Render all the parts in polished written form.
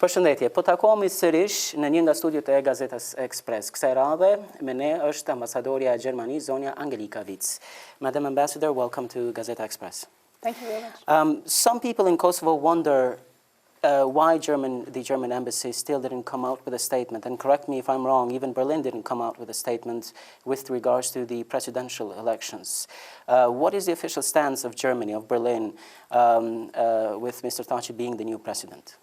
Përshëndetje, po takohemi sërish në një nga studiot e Gazetës Express. Kësaj radhe me ne është ambasadorja e Gjermanisë, zonja Angelika Viets. Madam Ambassador, welcome to Gazeta Express. Thank you very much. Some people in Kosovo wonder why the German embassy still didn't come out with a statement. And correct me if I'm wrong, even Berlin didn't come out with a statement with regards to the presidential elections. What is the official stance of Germany, of Berlin, with Mr. Thaçi being the new president?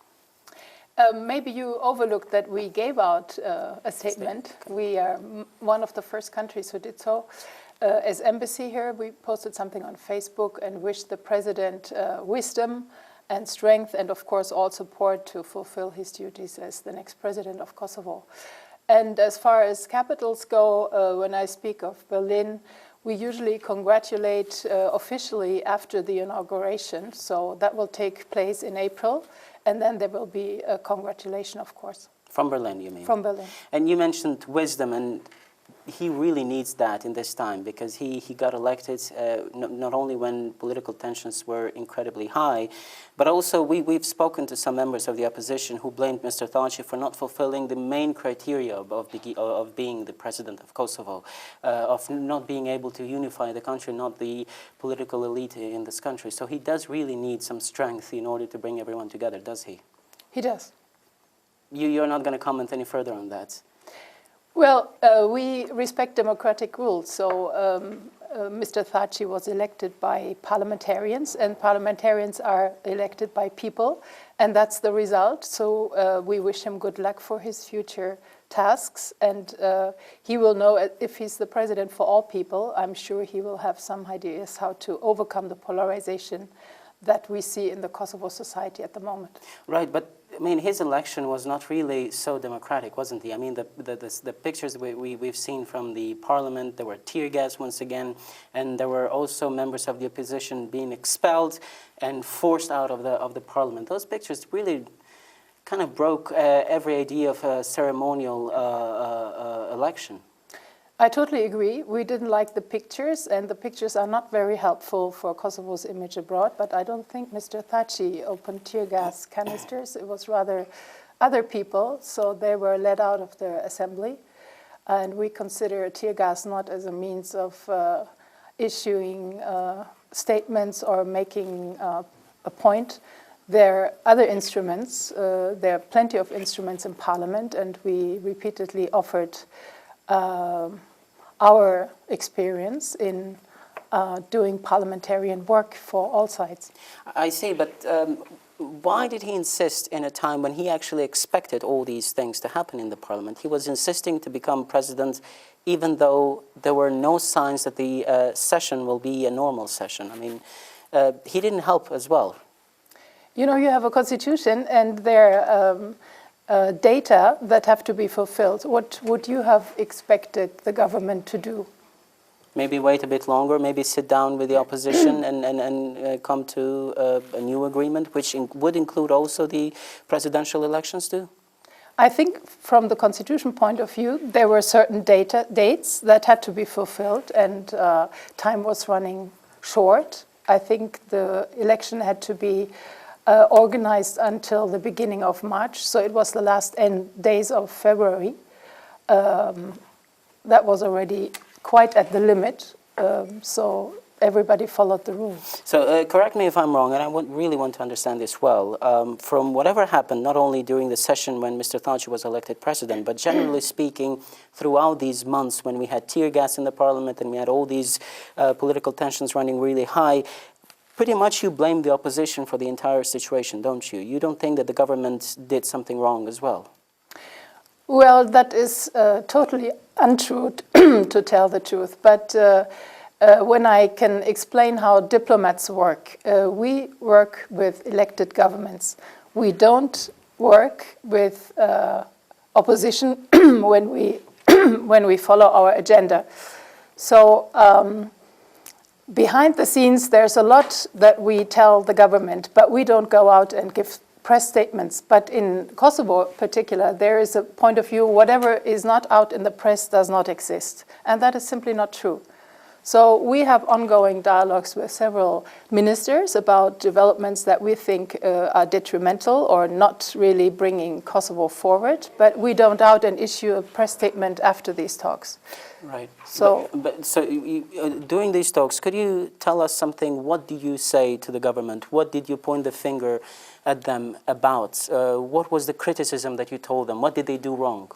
Maybe you overlooked that we gave out a statement. We are one of the first countries who did so. As embassy here, we posted something on Facebook and wished the president wisdom and strength and, of course, all support to fulfill his duties as the next president of Kosovo. And as far as capitals go, when I speak of Berlin, we usually congratulate officially after the inauguration. So that will take place in April. And then there will be a congratulation, of course. From Berlin, you mean? From Berlin. And you mentioned wisdom, and he really needs that in this time because he got elected not only when political tensions were incredibly high, but also we've spoken to some members of the opposition who blamed Mr. Thaçi for not fulfilling the main criteria of being the president of Kosovo, of not being able to unify the country, not the political elite in this country. So he does really need some strength in order to bring everyone together, does he? He does. You're not going to comment any further on that? Well, we respect democratic rules. So Mr. Thaçi was elected by parliamentarians, and parliamentarians are elected by people, and that's the result. So we wish him good luck for his future tasks, and he will know if he's the president for all people. I'm sure he will have some ideas how to overcome the polarization that we see in the Kosovo society at the moment. Right, but I mean, his election was not really so democratic, wasn't he? I mean, the pictures we've seen from the parliament, there were tear gas once again, and there were also members of the opposition being expelled and forced out of the parliament. Those pictures really kind of broke every idea of a ceremonial election. I totally agree. We didn't like the pictures, and the pictures are not very helpful for Kosovo's image abroad, but I don't think Mr. Thaçi opened tear gas canisters. It was rather other people, so they were let out of the assembly. And we consider tear gas not as a means of issuing statements or making a point. There are other instruments. There are plenty of instruments in Parliament, and we repeatedly offered our experience in doing parliamentarian work for all sides. I see, but why did he insist in a time when he actually expected all these things to happen in the parliament? He was insisting to become president even though there were no signs that the session will be a normal session. I mean, he didn't help as well. You know, you have a constitution and there data that have to be fulfilled. What would you have expected the government to do? Maybe wait a bit longer, maybe sit down with the opposition and come to a new agreement, which would include also the presidential elections too? I think from the constitution point of view, there were certain dates that had to be fulfilled, and time was running short. I think the election had to be organized until the beginning of March, so it was the last days of February. That was already quite at the limit, so everybody followed the rules. So correct me if I'm wrong, and I really want to understand this well. From whatever happened, not only during the session when Mr. Thaçi was elected president, but generally speaking, throughout these months when we had tear gas in the parliament and we had all these political tensions running really high, pretty much you blame the opposition for the entire situation, don't you? You don't think that the government did something wrong as well? Well, that is totally untrue, to tell the truth. But when I can explain how diplomats work, we work with elected governments. We don't work with opposition when we follow our agenda. So behind the scenes, there's a lot that we tell the government, but we don't go out and give press statements. But in Kosovo in particular, there is a point of view, whatever is not out in the press does not exist. And that is simply not true. So we have ongoing dialogues with several ministers about developments that we think are detrimental or not really bringing Kosovo forward, but we don't doubt and issue a press statement after these talks. Right. So, during these talks, could you tell us something? What did you say to the government? What did you point the finger at them about? What was the criticism that you told them? What did they do wrong?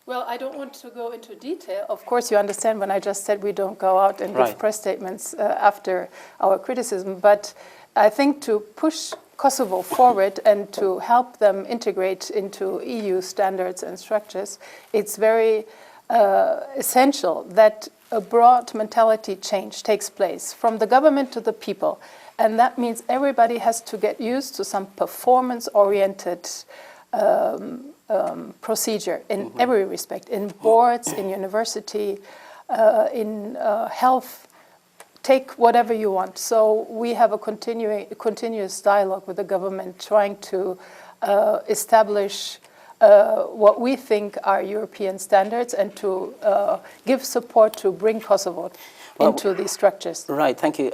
well, I don't want to go into detail. Of course, you understand when I just said we don't go out and give press statements after our criticism, but I think to push Kosovo forward and to help them integrate into EU standards and structures, it's very essential that a broad mentality change takes place from the government to the people. And that means everybody has to get used to some performance-oriented procedure in every respect, in boards, in university, in health. Take whatever you want. So we have a continuous dialogue with the government trying to establish what we think are European standards and to give support to bring Kosovo into these structures. Right, thank you.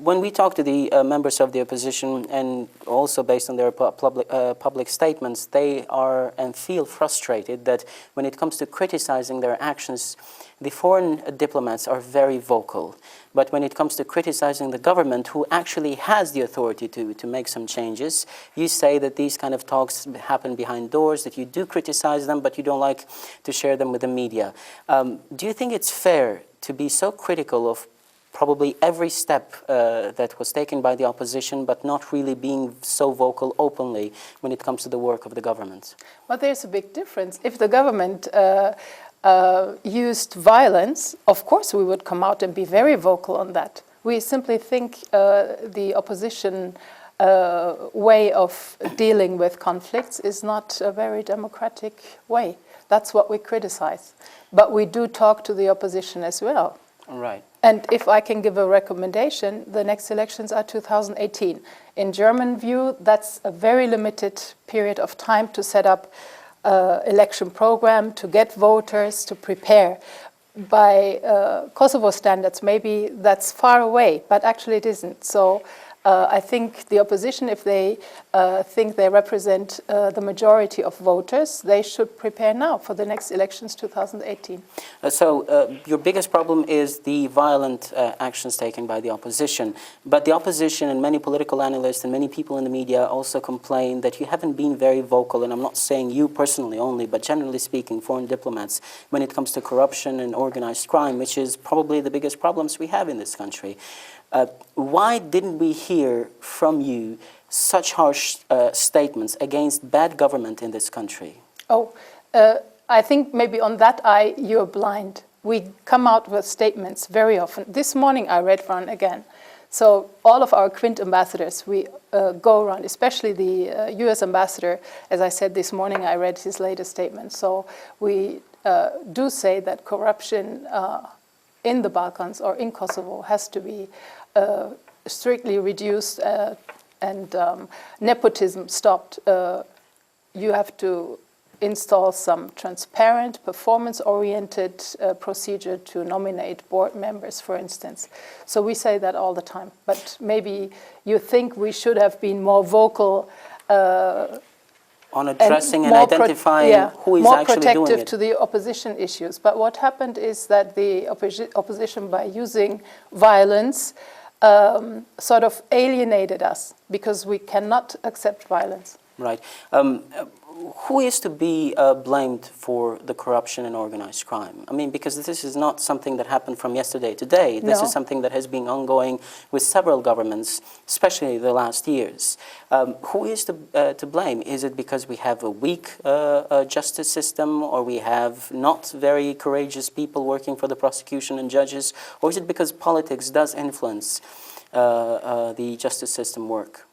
When we talk to the members of the opposition, and also based on their public statements, they are and feel frustrated that when it comes to criticizing their actions, the foreign diplomats are very vocal. But when it comes to criticizing the government, who actually has the authority to make some changes, you say that these kind of talks happen behind doors, that you do criticize them, but you don't like to share them with the media. Do you think it's fair to be so critical of probably every step that was taken by the opposition, but not really being so vocal openly when it comes to the work of the government? Well, there's a big difference. If the government used violence, of course we would come out and be very vocal on that. We simply think the opposition way of dealing with conflicts is not a very democratic way. That's what we criticize. But we do talk to the opposition as well. Right. And if I can give a recommendation, the next elections are 2018. In German view, that's a very limited period of time to set up election program, to get voters, to prepare. By Kosovo standards, maybe that's far away, but actually it isn't. So I think the opposition, if they think they represent the majority of voters, they should prepare now for the next elections, 2018. So your biggest problem is the violent actions taken by the opposition. But the opposition and many political analysts and many people in the media also complain that you haven't been very vocal, and I'm not saying you personally only, but generally speaking, foreign diplomats, when it comes to corruption and organized crime, which is probably the biggest problems we have in this country. Why didn't we hear from you such harsh statements against bad government in this country? Oh, I think maybe on that eye you're blind. We come out with statements very often. This morning I read one again. So all of our Quint ambassadors, we go around, especially the US ambassador. As I said this morning, I read his latest statement. So we do say that corruption in the Balkans or in Kosovo has to be strictly reduced and nepotism stopped. You have to install some transparent, performance-oriented procedure to nominate board members, for instance. So we say that all the time. But maybe you think we should have been more vocal on addressing and identifying who is actually doing it. More protective to the opposition issues. But what happened is that the opposition, by using violence, sort of alienated us because we cannot accept violence. Right. Who is to be blamed for the corruption and organized crime? I mean, because this is not something that happened from yesterday to today. This is something that has been ongoing with several governments, especially the last years. Who is to blame? Is it because we have a weak justice system, or we have not very courageous people working for the prosecution and judges, or is it because politics does influence the justice system work?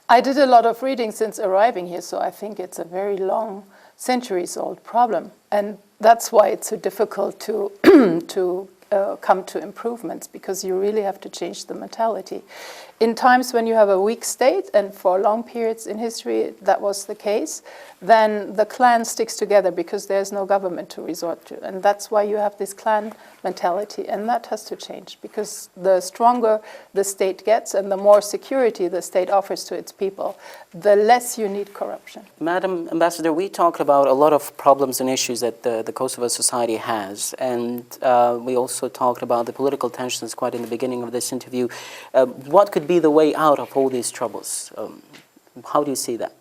I did a lot of reading since arriving here, so I think it's a very long, centuries-old problem. And that's why it's so difficult to come to improvements, because you really have to change the mentality. In times when you have a weak state, and for long periods in history that was the case, then the clan sticks together because there's no government to resort to. And that's why you have this clan mentality, and that has to change, because the stronger the state gets and the more security the state offers to its people, the less you need corruption. Madam Ambassador, we talked about a lot of problems and issues that the Kosovo society has, and we also talked about the political tensions quite in the beginning of this interview. What could be the way out of all these troubles? How do you see that?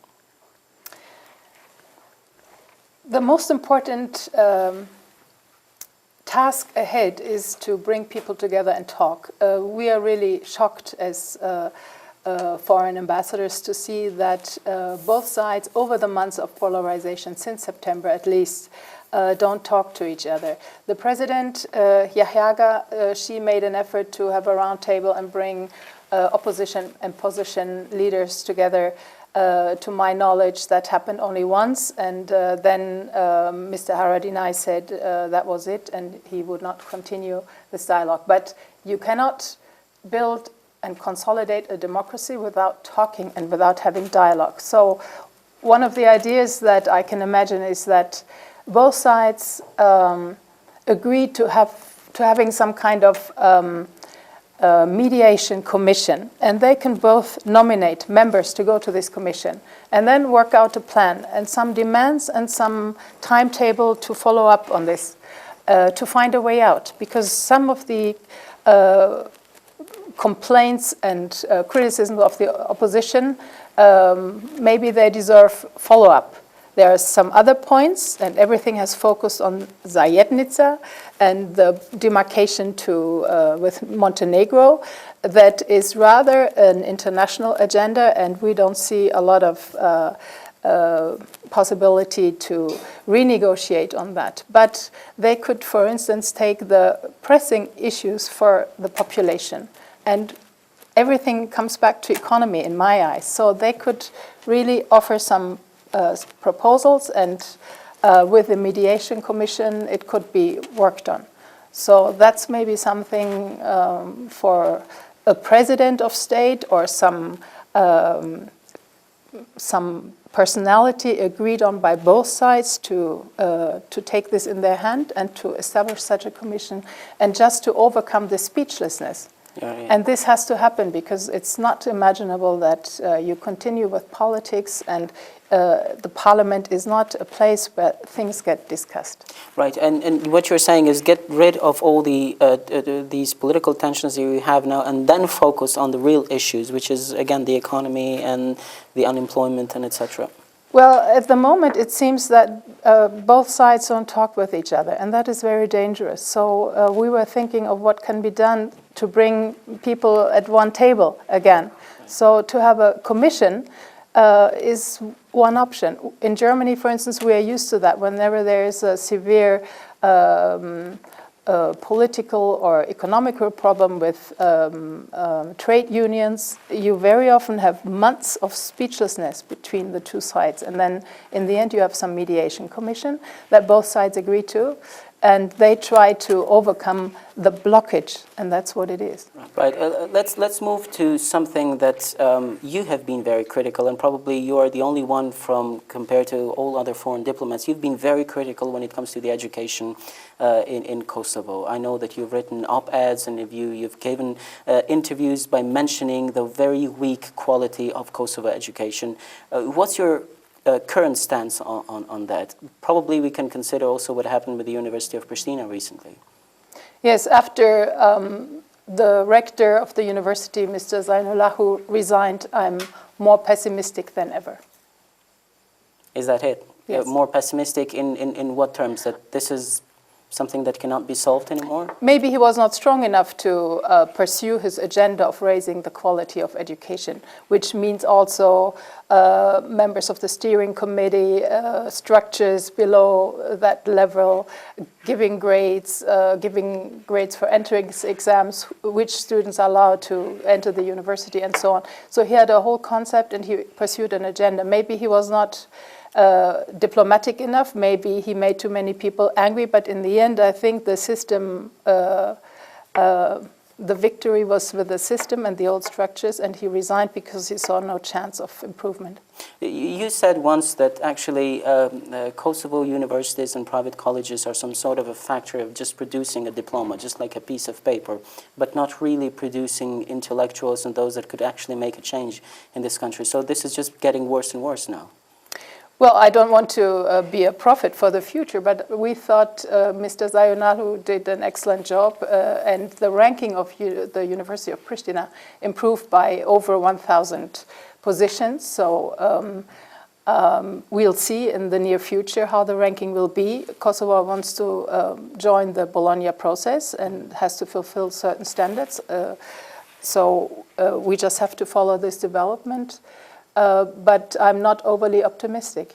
The most important task ahead is to bring people together and talk. We are really shocked as foreign ambassadors to see that both sides, over the months of polarization, since September at least, don't talk to each other. The president, Yahyaga, she made an effort to have a round table and bring opposition and position leaders together. To my knowledge, that happened only once, and then Mr. Haradinaj said that was it, and he would not continue this dialogue. But you cannot build and consolidate a democracy without talking and without having dialogue. So one of the ideas that I can imagine is that both sides agreed to having some kind of mediation commission, and they can both nominate members to go to this commission and then work out a plan and some demands and some timetable to follow up on this, to find a way out, because some of the complaints and criticisms of the opposition, maybe they deserve follow-up. There are some other points, and everything has focused on Zajednica and the demarcation with Montenegro. That is rather an international agenda, and we don't see a lot of possibility to renegotiate on that. But they could, for instance, take the pressing issues for the population, and everything comes back to economy in my eyes. So they could really offer some proposals, and with the mediation commission it could be worked on. So that's maybe something for a president of state or some personality agreed on by both sides to take this in their hand and to establish such a commission, and just to overcome the speechlessness. Yeah. And this has to happen, because it's not imaginable that you continue with politics, and the parliament is not a place where things get discussed. Right, and what you're saying is get rid of all these political tensions that you have now, and then focus on the real issues, which is, again, the economy and the unemployment and etc. Well, at the moment it seems that both sides don't talk with each other, and that is very dangerous. So we were thinking of what can be done to bring people at one table again. So to have a commission is one option. In Germany, for instance, we are used to that. Whenever there is a severe political or economical problem with trade unions, you very often have months of speechlessness between the two sides. And then in the end you have some mediation commission that both sides agree to, and they try to overcome the blockage, and that's what it is. Right. Let's move to something that you have been very critical, and probably you are the only one compared to all other foreign diplomats. You've been very critical when it comes to the education in Kosovo. I know that you've written op-eds, and you've given interviews by mentioning the very weak quality of Kosovo education. What's your current stance on that? Probably we can consider also what happened with the University of Prishtine recently. Yes, after the rector of the university, Mr. Zainullahu, resigned, I'm more pessimistic than ever. Is that it? Yes. More pessimistic in what terms? That this is something that cannot be solved anymore? Maybe he was not strong enough to pursue his agenda of raising the quality of education, which means also members of the steering committee, structures below that level, giving grades for entrance exams, which students are allowed to enter the university, and so on. So he had a whole concept, and he pursued an agenda. Maybe he was not diplomatic enough. Maybe he made too many people angry, but in the end, I think the system, the victory was with the system and the old structures, and he resigned because he saw no chance of improvement. You said once that actually Kosovo universities and private colleges are some sort of a factory of just producing a diploma, just like a piece of paper, but not really producing intellectuals and those that could actually make a change in this country. So this is just getting worse and worse now. Well, I don't want to be a prophet for the future, but we thought Mr. Zayunalu did an excellent job, and the ranking of the University of Pristina improved by over 1,000 positions. So we'll see in the near future how the ranking will be. Kosovo wants to join the Bologna process and has to fulfill certain standards. So we just have to follow this development. But I'm not overly optimistic.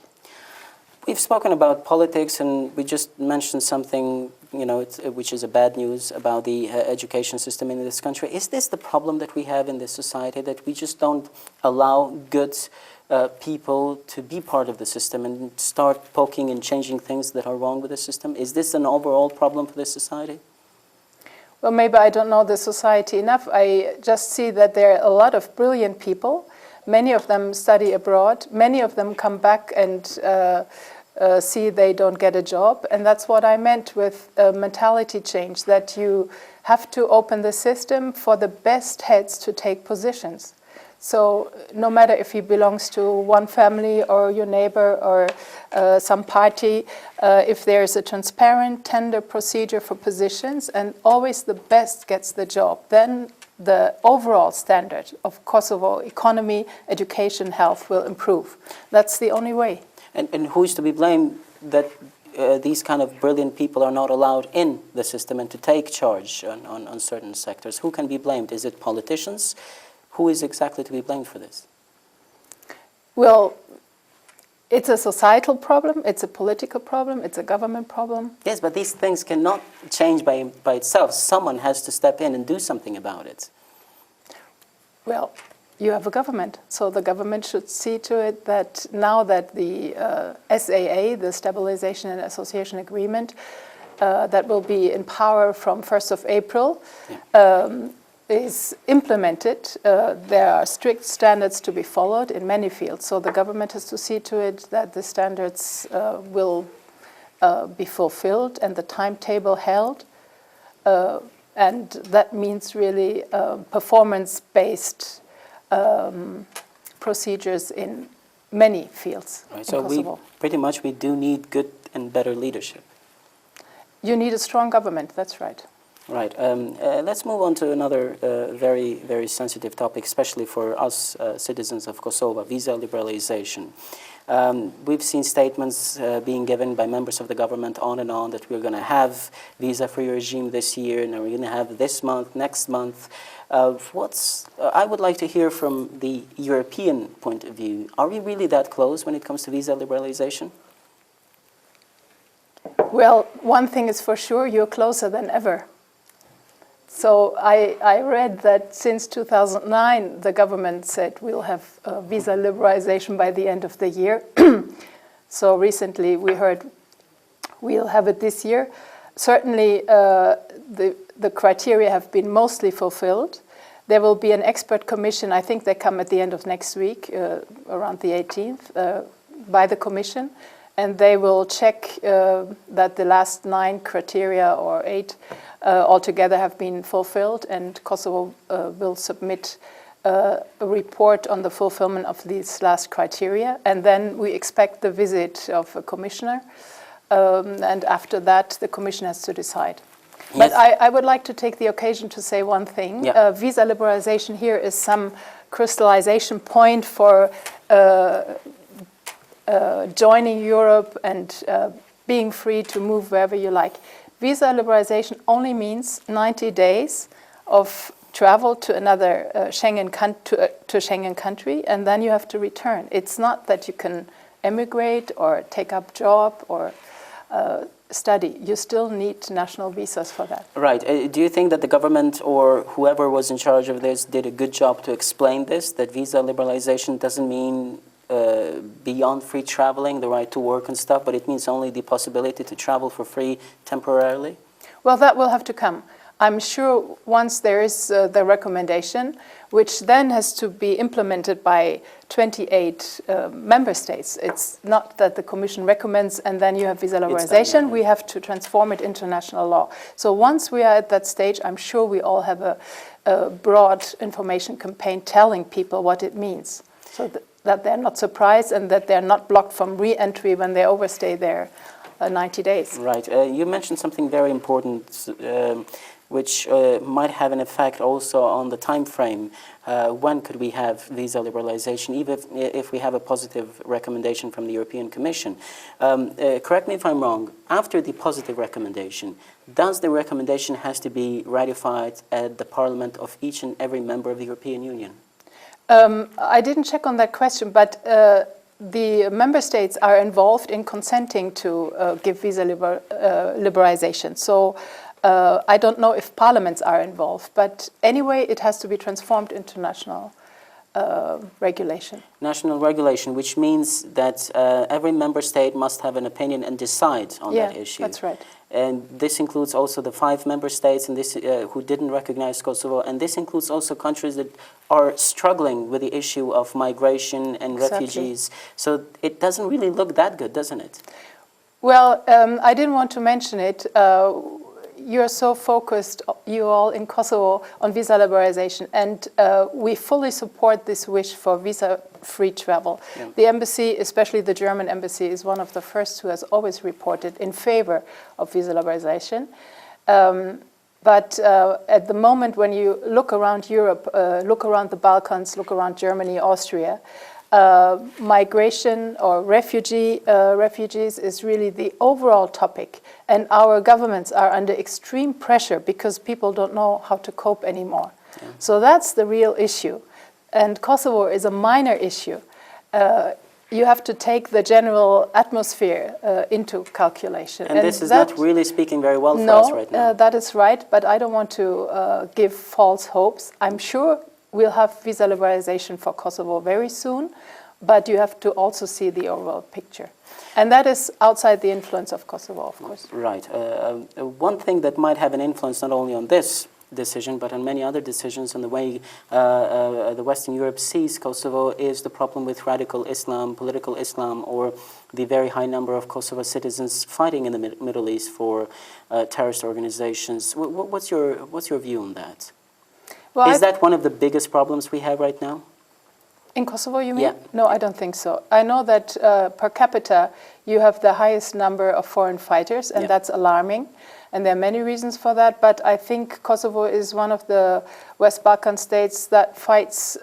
We've spoken about politics, and we just mentioned something, which is a bad news about the education system in this country. Is this the problem that we have in this society, that we just don't allow good people to be part of the system and start poking and changing things that are wrong with the system? Is this an overall problem for this society? Well, maybe I don't know the society enough. I just see that there are a lot of brilliant people. Many of them study abroad. Many of them come back and see they don't get a job. And that's what I meant with mentality change, that you have to open the system for the best heads to take positions. So no matter if he belongs to one family or your neighbor or some party, if there's a transparent tender procedure for positions and always the best gets the job, then the overall standard of Kosovo economy, education, health will improve. That's the only way. And who is to be blamed that these kind of brilliant people are not allowed in the system and to take charge on certain sectors? Who can be blamed? Is it politicians? Who is exactly to be blamed for this? Well, it's a societal problem, it's a political problem, it's a government problem. Yes, but these things cannot change by itself. Someone has to step in and do something about it. Well, you have a government, so the government should see to it that now that the SAA, the Stabilization and Association Agreement, that will be in power from 1st of April, is implemented, there are strict standards to be followed in many fields. So the government has to see to it that the standards will be fulfilled and the timetable held. And that means really performance-based procedures in many fields. Right, so we do need good and better leadership. You need a strong government, that's right. Right. Let's move on to another very, very sensitive topic, especially for us citizens of Kosovo, visa liberalization. We've seen statements being given by members of the government on and on that we're going to have visa-free regime this year, and we're going to have this month, next month. I would like to hear from the European point of view. Are we really that close when it comes to visa liberalization? Well, one thing is for sure, you're closer than ever. So I read that since 2009, the government said we'll have visa liberalization by the end of the year. So recently we heard we'll have it this year. Certainly the criteria have been mostly fulfilled. There will be an expert commission, I think they come at the end of next week, around the 18th, by the commission. And they will check that the last 9 criteria or 8 altogether have been fulfilled, and Kosovo will submit a report on the fulfillment of these last criteria. And then we expect the visit of a commissioner, and after that the commission has to decide. Yes. But I would like to take the occasion to say one thing. Yeah. Visa liberalization here is some crystallization point for joining Europe and being free to move wherever you like. Visa liberalization only means 90 days of travel to another Schengen country, and then you have to return. It's not that you can emigrate or take up job or study. You still need national visas for that. Right. Do you think that the government or whoever was in charge of this did a good job to explain this, that visa liberalization doesn't mean beyond free traveling, the right to work and stuff, but it means only the possibility to travel for free temporarily? Well, that will have to come. I'm sure once there is the recommendation, which then has to be implemented by 28 member states. It's not that the Commission recommends and then you have visa liberalization. We have to transform it into national law. So once we are at that stage, I'm sure we all have a broad information campaign telling people what it means, so that they're not surprised and that they're not blocked from re-entry when they overstay there 90 days. Right. You mentioned something very important, which might have an effect also on the time frame. When could we have visa liberalization, even if we have a positive recommendation from the European Commission? Correct me if I'm wrong, after the positive recommendation, does the recommendation has to be ratified at the parliament of each and every member of the European Union? I didn't check on that question, but the member states are involved in consenting to give visa liberalization. So I don't know if parliaments are involved, but anyway, it has to be transformed into national regulation. National regulation, which means that every member state must have an opinion and decide on that issue. That's right. And this includes also the 5 member states and this, who didn't recognize Kosovo, and this includes also countries that are struggling with the issue of migration and refugees. So it doesn't really look that good, doesn't it? Well, I didn't want to mention it. You're so focused, you all in Kosovo, on visa liberalization, and we fully support this wish for visa-free travel. Yeah. The embassy, especially the German embassy, is one of the first who has always reported in favor of visa liberalization. But at the moment, when you look around Europe, look around the Balkans, look around Germany, Austria, migration or refugees is really the overall topic, and our governments are under extreme pressure because people don't know how to cope anymore. Yeah. So that's the real issue, and Kosovo is a minor issue. You have to take the general atmosphere into calculation. And this is not really speaking very well for us right now. No, that is right, but I don't want to give false hopes. I'm sure we'll have visa liberalization for Kosovo very soon, but you have to also see the overall picture. And that is outside the influence of Kosovo, of course. Right. One thing that might have an influence not only on this decision, but on many other decisions on the way the Western Europe sees Kosovo is the problem with radical Islam, political Islam, or the very high number of Kosovo citizens fighting in the Middle East for terrorist organizations. What's your view on that? Well, is that one of the biggest problems we have right now? In Kosovo, you mean? Yeah. No, I don't think so. I know that per capita, you have the highest number of foreign fighters, and that's alarming. And there are many reasons for that, but I think Kosovo is one of the West Balkan states that fights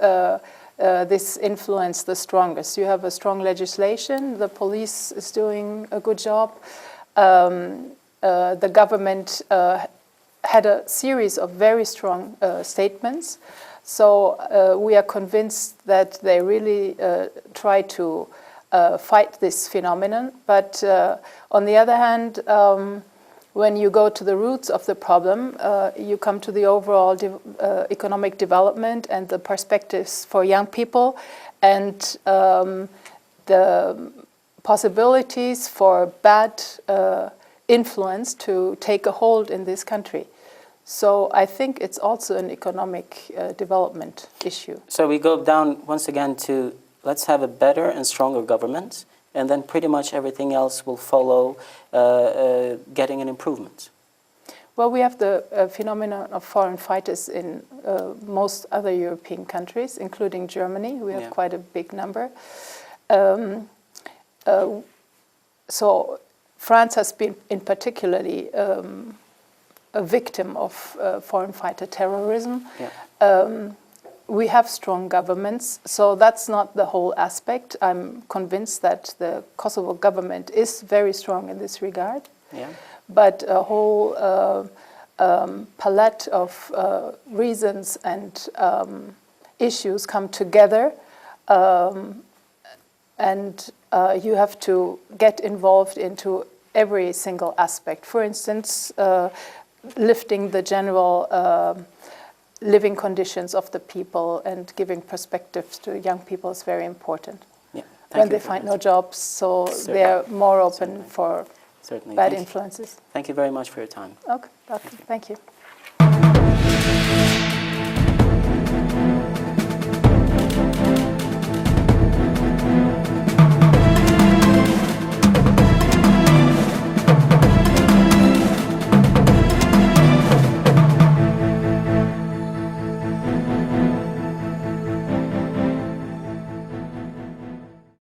this influence the strongest. You have a strong legislation, the police is doing a good job, the government had a series of very strong statements. So we are convinced that they really try to fight this phenomenon. But on the other hand, when you go to the roots of the problem, you come to the overall economic development and the perspectives for young people and the possibilities for bad influence to take a hold in this country. So I think it's also an economic development issue. So we go down once again to let's have a better and stronger government, and then pretty much everything else will follow getting an improvement. Well, we have the phenomenon of foreign fighters in most other European countries, including Germany. We have quite a big number. So France has been in particularly a victim of foreign fighter terrorism. Yeah. We have strong governments, so that's not the whole aspect. I'm convinced that the Kosovo government is very strong in this regard. Yeah. But a whole palette of reasons and issues come together, and you have to get involved into every single aspect. For instance, lifting the general living conditions of the people and giving perspectives to young people is very important. Yeah. when they find no jobs, so they're more open for Certainly. bad influences. Thank you very much for your time. Okay, doctor, thank you.